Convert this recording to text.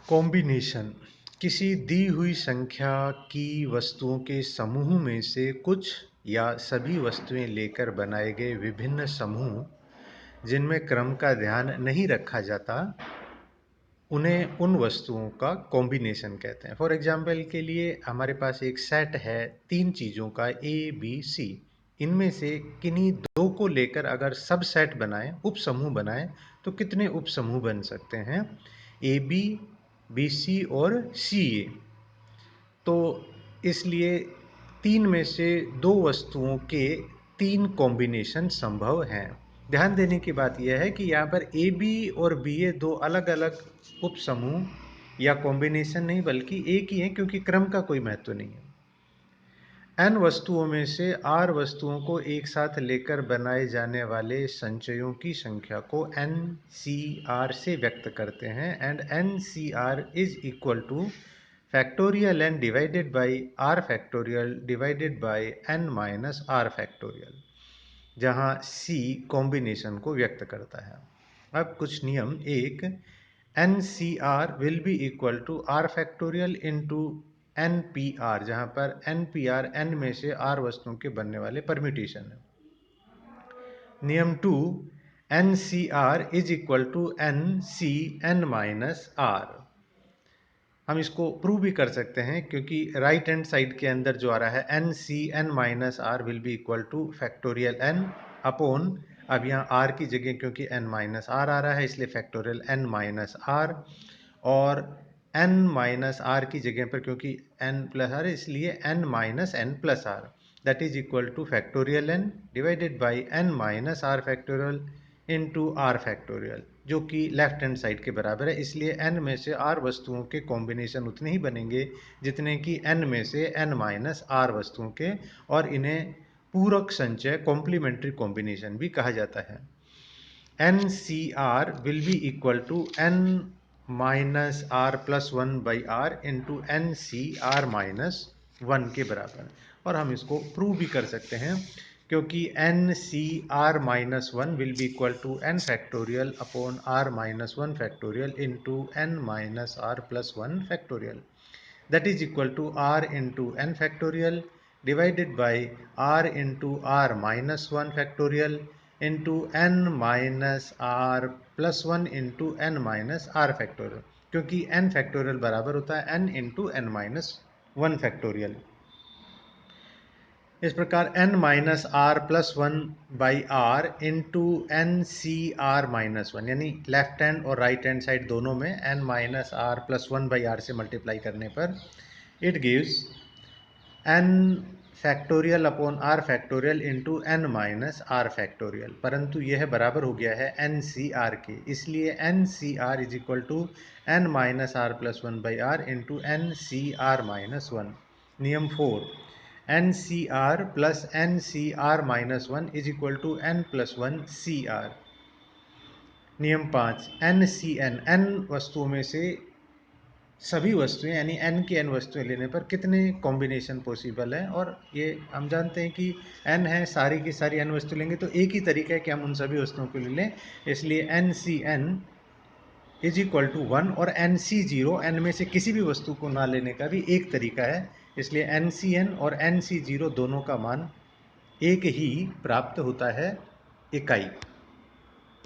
Combination किसी दी हुई संख्या की वस्तुओं के समूह में से कुछ या सभी वस्तुएं लेकर बनाए गए विभिन्न समूह जिनमें क्रम का ध्यान नहीं रखा जाता उन्हें उन वस्तुओं का कॉम्बिनेशन कहते हैं। फॉर एग्जाम्पल के लिए हमारे पास एक सेट है 3 चीज़ों का ABC। इनमें से किन्हीं 2 को लेकर अगर सब सेट बनाएं, उप समूह बनाएं, तो कितने उप समूह बन सकते हैं? AB, BC और CA। तो इसलिए 3 में से 2 वस्तुओं के 3 कॉम्बिनेशन संभव हैं। ध्यान देने की बात यह है कि यहाँ पर AB और BA 2 अलग अलग उप समूह या कॉम्बिनेशन नहीं बल्कि एक ही है, क्योंकि क्रम का कोई महत्व नहीं है। n वस्तुओं में से r वस्तुओं को एक साथ लेकर बनाए जाने वाले संचयों की संख्या को NCR से व्यक्त करते हैं and NCR is equal to factorial n divided by r factorial divided by n minus r factorial, जहाँ C कॉम्बिनेशन को व्यक्त करता है। अब कुछ नियम। एक, NCR will be equal to r factorial into NPR, जहाँ पर NPR n में से r वस्तुओं के बनने वाले परम्यूटेशन है। नियम 2, NCR is equal to NCn minus R। हम इसको प्रूव भी कर सकते हैं, क्योंकि राइट हैंड साइड के अंदर जो आ रहा है NCn minus R will be equal to factorial n upon, अब यहाँ r की जगह क्योंकि n माइनस R आ रहा है इसलिए फैक्टोरियल n माइनस R, और n माइनस R की जगह पर क्योंकि n प्लस R इसलिए n minus n plus R, that is equal to factorial n divided by n minus R factorial into R factorial, जो कि लेफ्ट हैंड साइड के बराबर है। इसलिए n में से R वस्तुओं के कॉम्बिनेशन उतने ही बनेंगे जितने कि n में से n माइनस R वस्तुओं के, और इन्हें पूरक संचय कॉम्प्लीमेंट्री कॉम्बिनेशन भी कहा जाता है। NCR will be equal to n minus R plus 1 by R into NCR minus 1 के बराबर, और हम इसको प्रूव भी कर सकते हैं, क्योंकि NCR minus 1 will be equal to n factorial upon R minus 1 factorial into n minus R plus 1 factorial, that is equal to R into n factorial divided by R into R minus 1 factorial into n minus R plus 1 into n minus R factorial, क्योंकि n factorial बराबर होता है n into n minus 1 factorial. इस प्रकार n minus R plus 1 by R into NCR minus 1, यानी left hand और right hand side दोनों में n minus R plus 1 by R से मल्टीप्लाई करने पर it gives n factorial upon R factorial into n minus R factorial, परंतु यह बराबर हो गया है NCR के, इसलिए NCR is equal to n minus R plus 1 by R into NCR minus 1। नियम 4, NCR plus NCR minus 1 is equal to n plus 1 CR। नियम 5, NCn n वस्तुओं में से सभी वस्तुएं यानी n की n वस्तुएं लेने पर कितने कॉम्बिनेशन पॉसिबल है, और ये हम जानते हैं कि n है, सारी की सारी n वस्तु लेंगे तो एक ही तरीका है कि हम उन सभी वस्तुओं को ले लें, इसलिए NCn इज इक्वल टू 1, और NC0 n में से किसी भी वस्तु को ना लेने का भी एक तरीका है, इसलिए NCn और NC0 दोनों का मान एक ही प्राप्त होता है, इकाई।